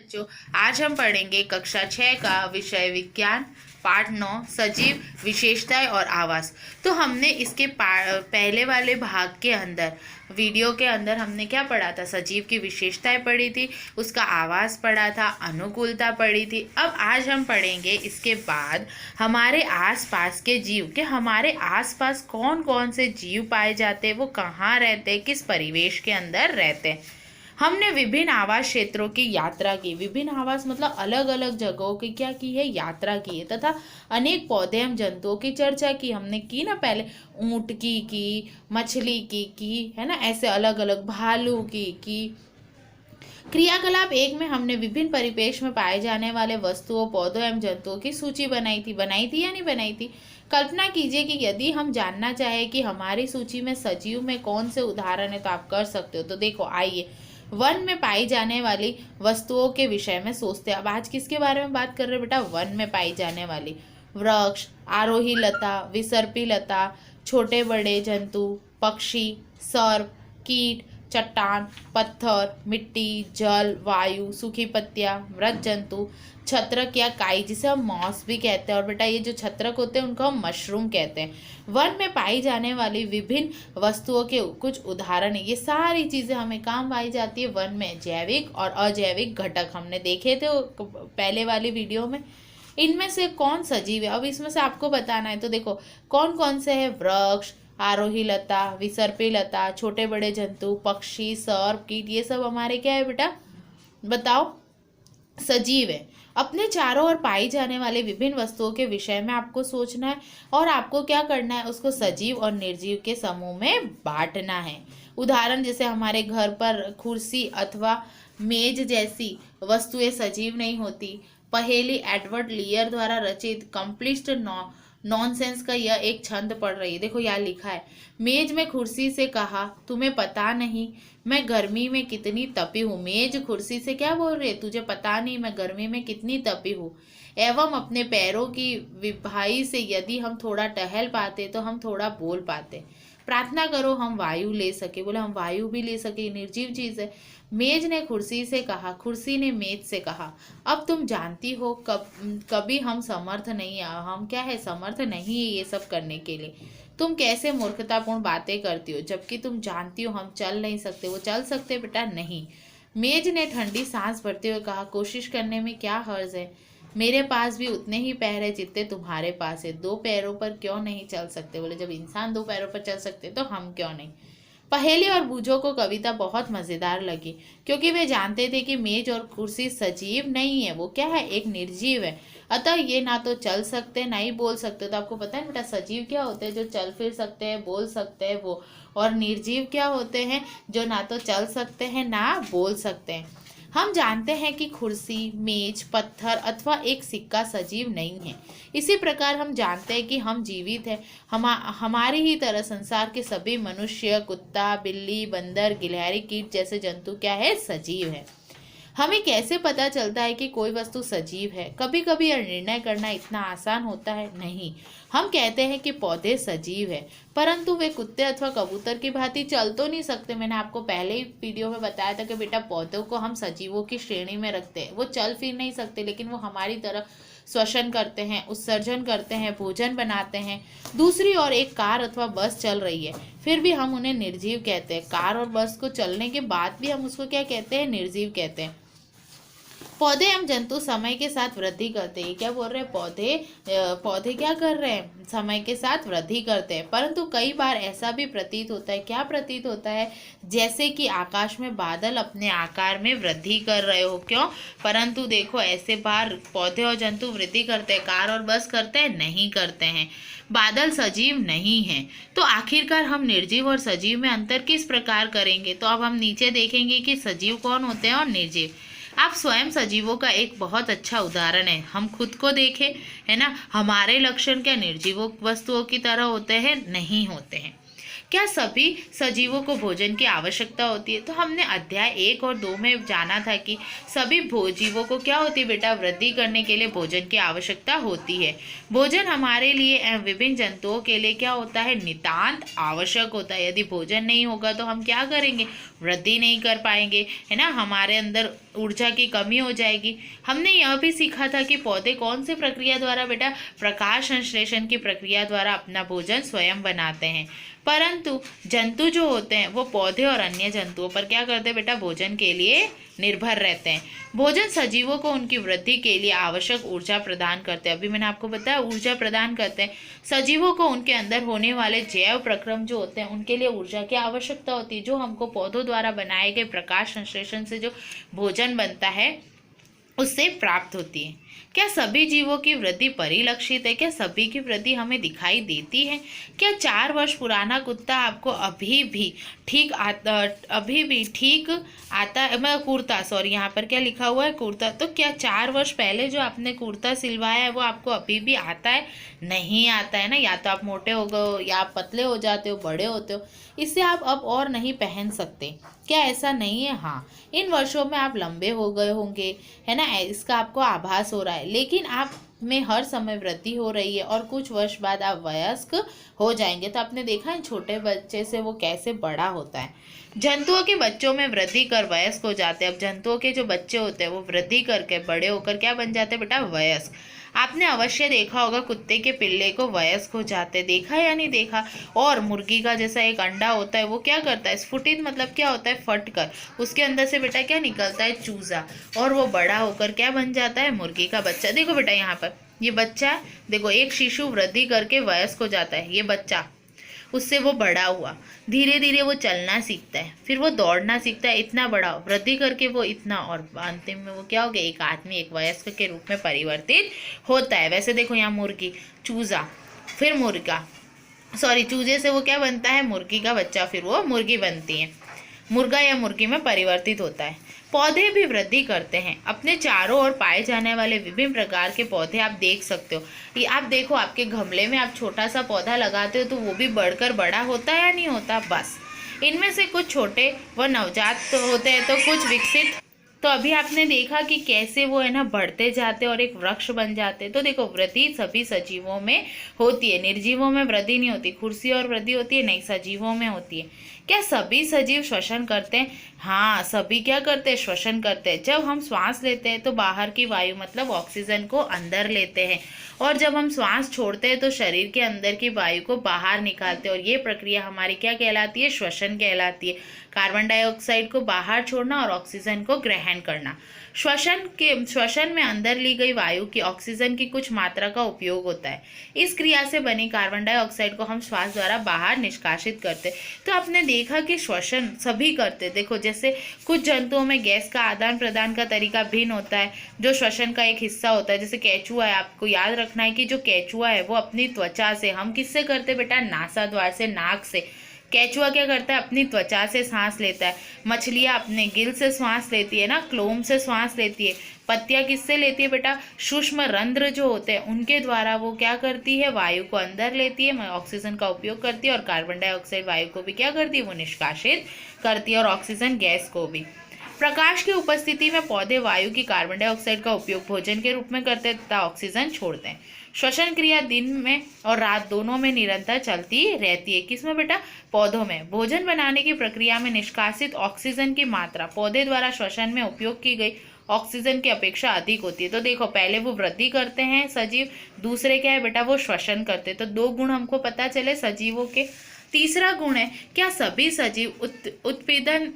बच्चों, आज हम पढ़ेंगे कक्षा 6 का विषय विज्ञान पाठ 9 सजीव विशेषताएं और आवास। तो हमने इसके पहले वाले भाग के अंदर वीडियो के अंदर हमने क्या पढ़ा था? सजीव की विशेषताएं पढ़ी थी, उसका आवास पढ़ा था, अनुकूलता पढ़ी थी। अब आज हम पढ़ेंगे इसके बाद हमारे आसपास के जीव के हमारे आसपास कौन कौन से जीव पाए जाते हैं, वो कहाँ रहते हैं, किस परिवेश के अंदर रहते हैं। हमने विभिन्न आवास क्षेत्रों की यात्रा की, विभिन्न आवास मतलब अलग अलग जगहों की क्या की है, यात्रा की है, तथा अनेक पौधे एवं जंतुओं की चर्चा की। हमने की ना पहले, ऊंट की मछली की है ना, ऐसे अलग अलग, भालू की। क्रियाकलाप 1 में हमने विभिन्न परिवेश में पाए जाने वाले वस्तुओं, पौधों एवं जंतुओं की सूची बनाई थी या नहीं बनाई थी? कल्पना कीजिए कि यदि हम जानना चाहें कि हमारी सूची में सजीव में कौन से उदाहरण है, तो आप कर सकते हो। तो देखो, आइए वन में पाई जाने वाली वस्तुओं के विषय में सोचते हैं। अब आज किसके बारे में बात कर रहे हैं बेटा? वन में पाई जाने वाली वृक्ष, आरोही लता, विसर्पी लता, छोटे बड़े जंतु, पक्षी, सर्प, कीट, चट्टान, पत्थर, मिट्टी, जल, वायु, सूखी पत्तियां, मृत जंतु, छत्रक या काई, जिसे हम मॉस भी कहते हैं। और बेटा ये जो छत्रक होते हैं उनको हम मशरूम कहते हैं। वन में पाई जाने वाली विभिन्न वस्तुओं के कुछ उदाहरण है। ये सारी चीजें हमें काम पाई जाती है वन में। जैविक और अजैविक घटक हमने देखे थे पहले वाली वीडियो में। इनमें से कौन सजीव है, अब इसमें से आपको बताना है। तो देखो कौन कौन से है? वृक्ष, आरोही लता, विसर्पी लता, छोटे बड़े जंतु, पक्षी, सर्प, कीट, ये सब हमारे क्या है बेटा? बताओ, सजीव है। अपने चारों ओर पाई जाने वाले विभिन्न वस्तुओं के विषय में आपको सोचना है और आपको क्या करना है, उसको सजीव और निर्जीव के समूह में बांटना है। उदाहरण जैसे हमारे घर पर कुर्सी अथवा मेज जैसी वस्तुएं सजीव नहीं होती। पहेली एडवर्ड लियर द्वारा रचित कंप्लीट नॉनसेंस का यह एक छंद पढ़ रही है। देखो यहाँ लिखा है, मेज में कुर्सी से कहा, तुम्हें पता नहीं मैं गर्मी में कितनी तपी हूँ। मेज कुर्सी से क्या बोल रही है? तुझे पता नहीं मैं गर्मी में कितनी तपी हूँ। एवं अपने पैरों की विभाई से यदि हम थोड़ा टहल पाते तो हम थोड़ा बोल पाते। प्रार्थना करो हम वायु ले सके। बोले हम वायु भी ले सके, निर्जीव चीज है। मेज ने कुर्सी से कहा, कुर्सी ने मेज से कहा, अब तुम जानती हो कभी हम समर्थ नहीं, हम क्या है, समर्थ नहीं है ये सब करने के लिए। तुम कैसे मूर्खतापूर्ण बातें करती हो, जबकि तुम जानती हो हम चल नहीं सकते। वो चल सकते बेटा? नहीं। मेज ने ठंडी सांस भरते हुए कहा, कोशिश करने में क्या हर्ज है, मेरे पास भी उतने ही पैर है जितने तुम्हारे पास है। 2 पैरों पर क्यों नहीं चल सकते? बोले जब इंसान 2 पैरों पर चल सकते तो हम क्यों नहीं। पहेली और बूझों को कविता बहुत मजेदार लगी, क्योंकि वे जानते थे कि मेज और कुर्सी सजीव नहीं है, वो क्या है, एक निर्जीव है। अतः ये ना तो चल सकते ना ही बोल सकते। तो आपको पता है बेटा, सजीव क्या होते हैं? जो चल फिर सकते हैं, बोल सकते हैं वो। और निर्जीव क्या होते हैं? जो ना तो चल सकते हैं ना बोल सकते हैं। हम जानते हैं कि कुर्सी, मेज, पत्थर अथवा एक सिक्का सजीव नहीं है। इसी प्रकार हम जानते हैं कि हम जीवित हैं। हमारी ही तरह संसार के सभी मनुष्य, कुत्ता, बिल्ली, बंदर, गिलहरी, कीट जैसे जंतु क्या है, सजीव है। हमें कैसे पता चलता है कि कोई वस्तु सजीव है? कभी कभी यह निर्णय करना इतना आसान होता है नहीं। हम कहते हैं कि पौधे सजीव है, परंतु वे कुत्ते अथवा कबूतर की भांति चल तो नहीं सकते। मैंने आपको पहले ही वीडियो में बताया था कि बेटा पौधों को हम सजीवों की श्रेणी में रखते हैं। वो चल फिर नहीं सकते, लेकिन वो हमारी तरह श्वसन करते हैं, उत्सर्जन करते हैं, भोजन बनाते हैं। दूसरी ओर एक कार अथवा बस चल रही है, फिर भी हम उन्हें निर्जीव कहते हैं। कार और बस को चलने के बाद भी हम उसको क्या कहते हैं, निर्जीव कहते हैं। पौधे एवं जंतु समय के साथ वृद्धि करते हैं। क्या बोल रहे हैं? पौधे क्या कर रहे हैं? समय के साथ वृद्धि करते हैं, परंतु कई बार ऐसा भी प्रतीत होता है। क्या प्रतीत होता है? जैसे कि आकाश में बादल अपने आकार में वृद्धि कर रहे हो। क्यों? परंतु देखो ऐसे बार पौधे और जंतु वृद्धि करते हैं, कार और बस करते हैं नहीं करते हैं। बादल सजीव नहीं है। तो आखिरकार हम निर्जीव और सजीव में अंतर किस प्रकार करेंगे? तो अब हम नीचे देखेंगे कि सजीव कौन होते हैं और निर्जीव। आप स्वयं सजीवों का एक बहुत अच्छा उदाहरण है। हम खुद को देखें, है ना, हमारे लक्षण क्या निर्जीवों वस्तुओं की तरह होते हैं? नहीं होते हैं। क्या सभी सजीवों को भोजन की आवश्यकता होती है? तो हमने अध्याय 1 और 2 में जाना था कि सभी जीवों को क्या होती है बेटा? वृद्धि करने के लिए भोजन की आवश्यकता होती है। भोजन हमारे लिए एवं विभिन्न जंतुओं के लिए क्या होता है? नितांत आवश्यक होता है। यदि भोजन नहीं होगा तो हम क्या करेंगे? वृद्धि नहीं कर पाएंगे, है ना, हमारे अंदर ऊर्जा की कमी हो जाएगी। हमने यह भी सीखा था कि पौधे कौन सी प्रक्रिया द्वारा बेटा, प्रकाश संश्लेषण की प्रक्रिया द्वारा अपना भोजन स्वयं बनाते हैं। परंतु जंतु जो होते हैं वो पौधे और अन्य जंतुओं पर क्या करते हैं बेटा, भोजन के लिए निर्भर रहते हैं। भोजन सजीवों को उनकी वृद्धि के लिए आवश्यक ऊर्जा प्रदान करते हैं। अभी मैंने आपको बताया ऊर्जा प्रदान करते हैं। सजीवों को उनके अंदर होने वाले जैव प्रक्रम जो होते हैं उनके लिए ऊर्जा की आवश्यकता होती है, जो हमको पौधों द्वारा बनाए गए प्रकाश संश्लेषण से जो भोजन बनता है उससे प्राप्त होती है। क्या सभी जीवों की वृद्धि परिलक्षित है? क्या सभी की वृद्धि हमें दिखाई देती है? क्या 4 वर्ष पुराना कुत्ता आपको अभी भी ठीक आता है? मैं कुर्ता, सॉरी यहाँ पर क्या लिखा हुआ है, कुर्ता। तो क्या 4 वर्ष पहले जो आपने कुर्ता सिलवाया है वो आपको अभी भी आता है? नहीं आता है ना। या तो आप मोटे हो गए हो, या आप पतले हो जाते हो, बड़े होते हो, इससे आप अब और नहीं पहन सकते। क्या ऐसा नहीं है? हाँ, इन वर्षों में आप लंबे हो गए होंगे, है ना, इसका आपको आभास हो रहा है। लेकिन आप में हर समय वृद्धि हो रही है और कुछ वर्ष बाद आप वयस्क हो जाएंगे। तो आपने देखा है छोटे बच्चे से वो कैसे बड़ा होता है। जंतुओं के बच्चों में वृद्धि कर वयस्क हो जाते हैं। अब जंतुओं के जो बच्चे होते हैं वो वृद्धि करके बड़े होकर क्या बन जाते हैं बेटा, वयस्क। आपने अवश्य देखा होगा कुत्ते के पिल्ले को वयस्क हो जाते, देखा या नहीं देखा। और मुर्गी का जैसा एक अंडा होता है वो क्या करता है, स्फुटित मतलब क्या होता है, फट कर उसके अंदर से बेटा क्या निकलता है, चूजा, और वो बड़ा होकर क्या बन जाता है, मुर्गी का बच्चा। देखो बेटा यहाँ पर ये बच्चा है, देखो एक शिशु वृद्धि करके वयस्क हो जाता है, ये बच्चा, उससे वो बड़ा हुआ, धीरे धीरे वो चलना सीखता है, फिर वो दौड़ना सीखता है, इतना बड़ा वृद्धि करके वो इतना, और अंतिम में वो क्या हो गया, एक आदमी, एक वयस्क के रूप में परिवर्तित होता है। वैसे देखो यहाँ मुर्गी, चूजा, फिर मुर्गा, सॉरी चूजे से वो क्या बनता है, मुर्गी का बच्चा, फिर वो मुर्गी बनती है, मुर्गा या मुर्गी में परिवर्तित होता है। पौधे भी वृद्धि करते हैं। अपने चारों ओर पाए जाने वाले विभिन्न प्रकार के पौधे आप देख सकते हो। ये आप देखो, आपके गमले में आप छोटा सा पौधा लगाते हो तो वो भी बढ़कर बड़ा होता है या नहीं होता। बस इनमें से कुछ छोटे व नवजात तो होते हैं, तो कुछ विकसित। तो अभी आपने देखा कि कैसे वो है ना बढ़ते जाते और एक वृक्ष बन जाते। तो देखो वृद्धि सभी सजीवों में होती है, निर्जीवों में वृद्धि नहीं होती। कुर्सी और वृद्धि होती है, नहीं, सजीवों में होती है। क्या सभी सजीव श्वसन करते हैं? हाँ, सभी क्या करते हैं, श्वसन करते हैं। जब हम श्वास लेते हैं तो बाहर की वायु मतलब ऑक्सीजन को अंदर लेते हैं, और जब हम श्वास छोड़ते हैं तो शरीर के अंदर की वायु को बाहर निकालते हैं, और ये प्रक्रिया हमारी क्या कहलाती है, श्वसन कहलाती है। कार्बन डाइऑक्साइड को बाहर छोड़ना और ऑक्सीजन को ग्रहण करना। श्वसन में अंदर ली गई वायु की ऑक्सीजन की कुछ मात्रा का उपयोग होता है। इस क्रिया से बनी कार्बन डाइऑक्साइड को हम श्वास द्वारा बाहर निष्कासित करते। तो आपने देखा कि श्वसन सभी करते। देखो जैसे कुछ जंतुओं में गैस का आदान प्रदान का तरीका भिन्न होता है, जो श्वसन का एक हिस्सा होता है। जैसे केंचुआ है, आपको याद रखना है कि जो केंचुआ है वो अपनी त्वचा से, हम किससे करते बेटा, नासाद्वार से, नाक से। केंचुआ क्या करता है, अपनी त्वचा से सांस लेता है। मछलियाँ अपने गिल से सांस लेती है ना, क्लोम से सांस लेती है। पत्तियाँ किससे लेती है बेटा, सूक्ष्म रंध्र जो होते हैं उनके द्वारा वो क्या करती है, वायु को अंदर लेती है, ऑक्सीजन का उपयोग करती है, और कार्बन डाइऑक्साइड वायु को भी क्या करती है, वो निष्कासित करती है, और ऑक्सीजन गैस को भी। प्रकाश की उपस्थिति में पौधे वायु की कार्बन डाइऑक्साइड का उपयोग भोजन के रूप में करते हैं तथा ऑक्सीजन छोड़ते हैं। श्वसन क्रिया दिन में और रात दोनों में निरंतर चलती रहती है। किसमें बेटा, पौधों में। भोजन बनाने की प्रक्रिया में निष्कासित ऑक्सीजन की मात्रा पौधे द्वारा श्वसन में उपयोग की गई ऑक्सीजन की अपेक्षा अधिक होती है। तो देखो पहले वो वृद्धि करते हैं सजीव, दूसरे क्या है बेटा, वो श्वसन करते हैं। तो 2 गुण हमको पता चले सजीवों के। तीसरा गुण है, क्या सभी सजीव उत्पीड़न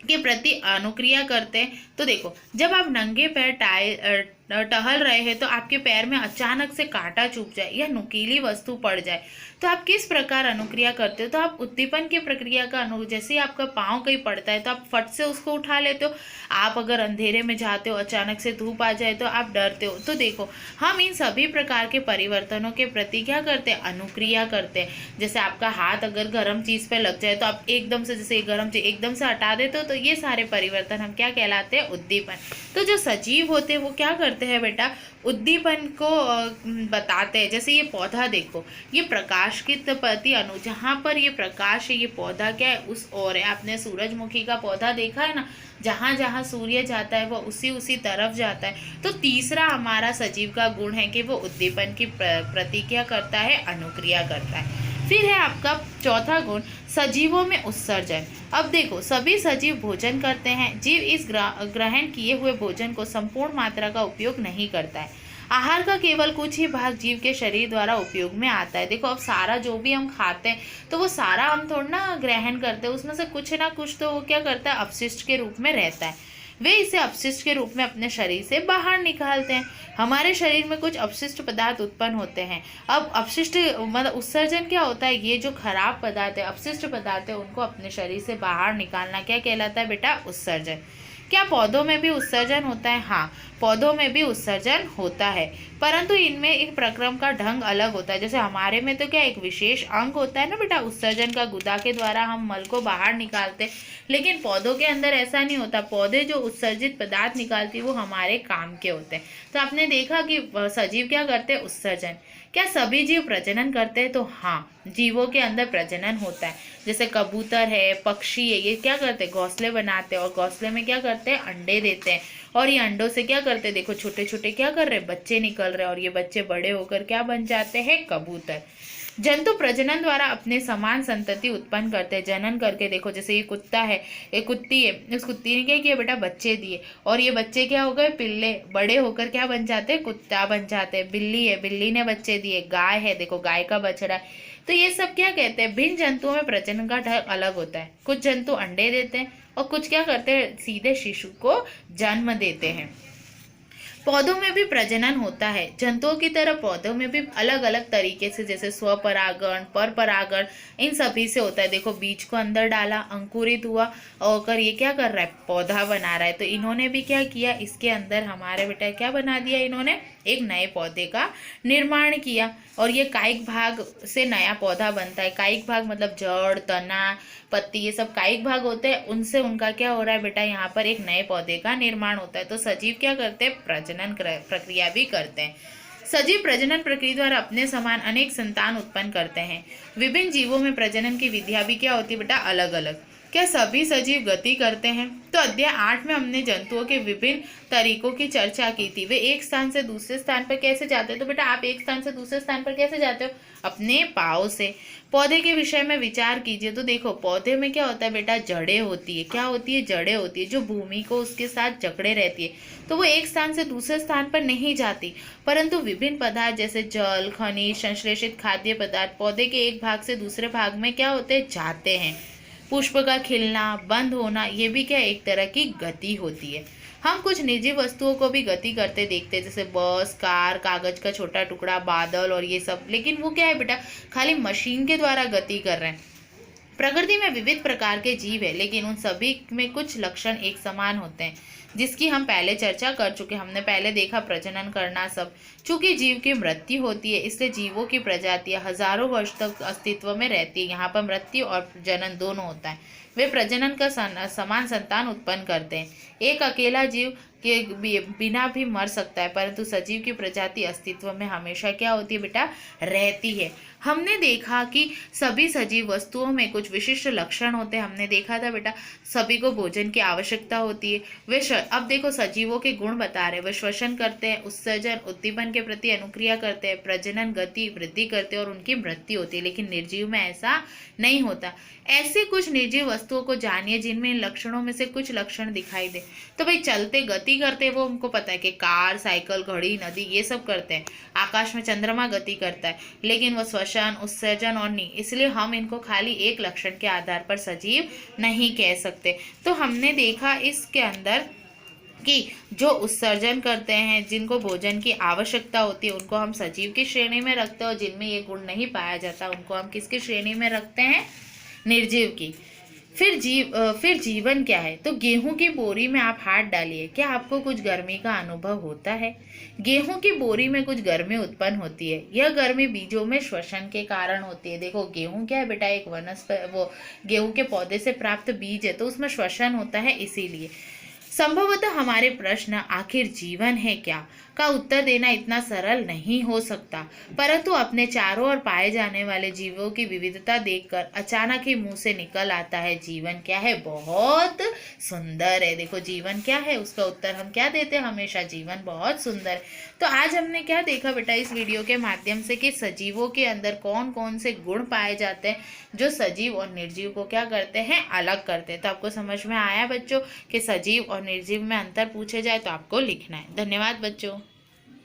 के प्रति अनुक्रिया करते हैं। तो देखो जब आप नंगे पैर टहल रहे हैं तो आपके पैर में अचानक से कांटा चुभ जाए या नुकीली वस्तु पड़ जाए तो आप किस प्रकार अनुक्रिया करते हो। तो आप उद्दीपन की प्रक्रिया का जैसे आपका पाँव कहीं पड़ता है तो आप फट से उसको उठा लेते हो। आप अगर अंधेरे में जाते हो, अचानक से धूप आ जाए तो आप डरते हो। तो देखो हम इन सभी प्रकार के परिवर्तनों के प्रति क्या करते हैं, अनुक्रिया करते हैं। जैसे आपका हाथ अगर गर्म चीज़ पे लग जाए तो आप एकदम से, जैसे गर्म चीज एकदम से हटा देते हो, तो ये सारे परिवर्तन हम क्या कहलाते हैं, उद्दीपन। तो जो सजीव होते हैं वो क्या करते हैं बेटा, उद्दीपन को बताते हैं। जैसे ये पौधा देखो, ये प्रकाश की प्रति जहाँ पर ये प्रकाश है, ये पौधा क्या है, उस ओर है। आपने सूरजमुखी का पौधा देखा है ना, जहाँ जहाँ सूर्य जाता है वो उसी तरफ जाता है। तो तीसरा हमारा सजीव का गुण है कि वो उद्दीपन की प्रतिक्रिया करता है, अनुक्रिया करता है। फिर है आपका चौथा गुण, सजीवों में उत्सर्जन। अब देखो, सभी सजीव भोजन करते हैं। जीव इस ग्रहण किए हुए भोजन को संपूर्ण मात्रा का उपयोग नहीं करता है। आहार का केवल कुछ ही भाग जीव के शरीर द्वारा उपयोग में आता है। देखो, अब सारा जो भी हम खाते हैं तो वो सारा हम थोड़ा ना ग्रहण करते हैं, उसमें से कुछ ना कुछ तो वो क्या करता है, अपशिष्ट के रूप में रहता है। वे इसे अपशिष्ट के रूप में अपने शरीर से बाहर निकालते हैं। हमारे शरीर में कुछ अपशिष्ट पदार्थ उत्पन्न होते हैं। अब अपशिष्ट मतलब उत्सर्जन क्या होता है, ये जो खराब पदार्थ है, अपशिष्ट पदार्थ है, उनको अपने शरीर से बाहर निकालना क्या कहलाता है बेटा, उत्सर्जन। क्या पौधों में भी उत्सर्जन होता है? हाँ, पौधों में भी उत्सर्जन होता है, परंतु इनमें एक प्रक्रम का ढंग अलग होता है। जैसे हमारे में तो क्या एक विशेष अंग होता है ना बेटा उत्सर्जन का, गुदा के द्वारा हम मल को बाहर निकालते हैं, लेकिन पौधों के अंदर ऐसा नहीं होता। पौधे जो उत्सर्जित पदार्थ निकालती है वो हमारे काम के होते हैं। तो आपने देखा कि सजीव क्या करते हैं, उत्सर्जन। क्या सभी जीव प्रजनन करते हैं? तो हाँ, जीवों के अंदर प्रजनन होता है। जैसे कबूतर है, पक्षी है, ये क्या करते हैं, घोंसले बनाते हैं और घोंसले में क्या करते हैं, अंडे देते हैं। और ये अंडों से क्या करते हैं, देखो छोटे छोटे क्या कर रहे हैं, बच्चे निकल रहे हैं, और ये बच्चे बड़े होकर क्या बन जाते हैं, कबूतर। जंतु प्रजनन द्वारा अपने समान संतति उत्पन्न करते हैं, जनन करके। देखो, जैसे ये कुत्ता है, एक कुत्ती है, उस कुत्ती ने क्या किया बेटा, बच्चे दिए, और ये बच्चे क्या हो गए, पिल्ले, बड़े होकर क्या बन जाते हैं, कुत्ता बन जाते हैं। बिल्ली है, बिल्ली ने बच्चे दिए। गाय है, देखो गाय का बछड़ा है। तो ये सब क्या कहते हैं, भिन्न जंतुओं में प्रजनन का ढंग अलग होता है। कुछ जंतु अंडे देते हैं और कुछ क्या करते हैं, सीधे शिशु को जन्म देते हैं। पौधों में भी प्रजनन होता है। जंतुओं की तरह पौधों में भी अलग अलग तरीके से, जैसे स्वपरागण, परपरागण, इन सभी से होता है। देखो, बीज को अंदर डाला, अंकुरित हुआ और ये क्या कर रहा है, पौधा बना रहा है। तो इन्होंने भी क्या किया, इसके अंदर हमारे बेटा क्या बना दिया, इन्होंने एक नए पौधे का निर्माण किया। और ये कायिक भाग से नया पौधा बनता है। कायिक भाग मतलब जड़, तना, पत्ती, ये सब कायिक भाग होते हैं। उनसे उनका क्या हो रहा है बेटा, यहाँ पर एक नए पौधे का निर्माण होता है। तो सजीव क्या करते हैं, प्रजनन प्रक्रिया भी करते हैं। सजीव प्रजनन प्रक्रिया द्वारा अपने समान अनेक संतान उत्पन्न करते हैं। विभिन्न जीवों में प्रजनन की विधियां भी क्या होती है बेटा, अलग अलग। क्या सभी सजीव गति करते हैं? तो अध्याय 8 में हमने जंतुओं के विभिन्न तरीकों की चर्चा की थी। वे एक स्थान से दूसरे स्थान पर कैसे जाते हैं? तो बेटा आप एक स्थान से दूसरे स्थान पर कैसे जाते हो, अपने पाँव से। पौधे के विषय में विचार कीजिए। तो देखो, पौधे में क्या होता है बेटा, जड़ें होती है। क्या होती है, जड़ें होती है, जो भूमि को उसके साथ जकड़े रहती है। तो वो एक स्थान से दूसरे स्थान पर नहीं जाती, परंतु विभिन्न पदार्थ जैसे जल, खनिज, संश्लेषित खाद्य पदार्थ पौधे के एक भाग से दूसरे भाग में क्या होते हैं, जाते हैं। पुष्प का खिलना, बंद होना, ये भी क्या एक तरह की गति होती है। हम कुछ निजी वस्तुओं को भी गति करते देखते हैं, जैसे बस, कार, कागज का छोटा टुकड़ा, बादल और ये सब। लेकिन वो क्या है बेटा, खाली मशीन के द्वारा गति कर रहे हैं। प्रकृति में विविध प्रकार के जीव है, लेकिन उन सभी में कुछ लक्षण एक समान होते हैं, जिसकी हम पहले चर्चा कर चुके। हमने पहले देखा प्रजनन करना सब। चूंकि जीव की मृत्यु होती है, इसलिए जीवों की प्रजातियां हजारों वर्ष तक अस्तित्व में रहती है। यहाँ पर मृत्यु और जनन दोनों होता है। वे प्रजनन का समान संतान उत्पन्न करते हैं। एक अकेला जीव के बिना भी मर सकता है, परंतु सजीव की प्रजाति अस्तित्व में हमेशा क्या होती है बेटा, रहती है। हमने देखा कि सभी सजीव वस्तुओं में कुछ विशिष्ट लक्षण होते हैं। हमने देखा था बेटा, सभी को भोजन की आवश्यकता होती है। वे अब देखो सजीवों के गुण बता रहे हैं। वे श्वसन करते हैं, उत्सर्जन, उद्दीपन के प्रति अनुक्रिया करते हैं, प्रजनन, गति, वृद्धि करते हैं और उनकी मृत्यु होती है। लेकिन निर्जीव में ऐसा नहीं होता। ऐसे कुछ निर्जीव वस्तुओं को जानिए जिनमें इन लक्षणों में से कुछ लक्षण दिखाई दे। तो भाई चलते, गति करते, वो उनको पता है कि कार, साइकिल, घड़ी, नदी, ये सब करते हैं। आकाश में चंद्रमा गति करता है, लेकिन वो श्वसन, उत्सर्जन और नहीं, इसलिए हम इनको खाली एक लक्षण के आधार पर सजीव नहीं कह सकते। तो हमने देखा इसके अंदर कि जो उत्सर्जन करते हैं, जिनको भोजन की आवश्यकता होती है, उनको हम सजीव की श्रेणी में रखते हैं, और जिनमें ये गुण नहीं पाया जाता उनको हम किसकी श्रेणी में रखते हैं, निर्जीव की। फिर जीवन क्या है? तो गेहूं की बोरी में आप हाथ डालिए, क्या आपको कुछ गर्मी का अनुभव होता है? गेहूं की बोरी में कुछ गर्मी उत्पन्न होती है। यह गर्मी बीजों में श्वसन के कारण होती है। देखो, गेहूं क्या है बेटा, एक वनस्पति, वो गेहूं के पौधे से प्राप्त बीज है, तो उसमें श्वसन होता है, इसीलिए। संभवतः हमारे प्रश्न आखिर जीवन है क्या का उत्तर देना इतना सरल नहीं हो सकता, परंतु अपने चारों ओर पाए जाने वाले जीवों की विविधता देखकर अचानक ही मुंह से निकल आता है, जीवन क्या है? बहुत सुंदर है। देखो जीवन क्या है, उसका उत्तर हम क्या देते हैं? हमेशा जीवन बहुत सुंदर है। तो आज हमने क्या देखा बेटा इस वीडियो के माध्यम से कि सजीवों के अंदर कौन कौन से गुण पाए जाते हैं जो सजीव और निर्जीव को क्या करते हैं? अलग करते हैं। तो आपको समझ में आया बच्चों कि सजीव और निर्जीव में अंतर पूछे जाए तो आपको लिखना है। धन्यवाद बच्चों।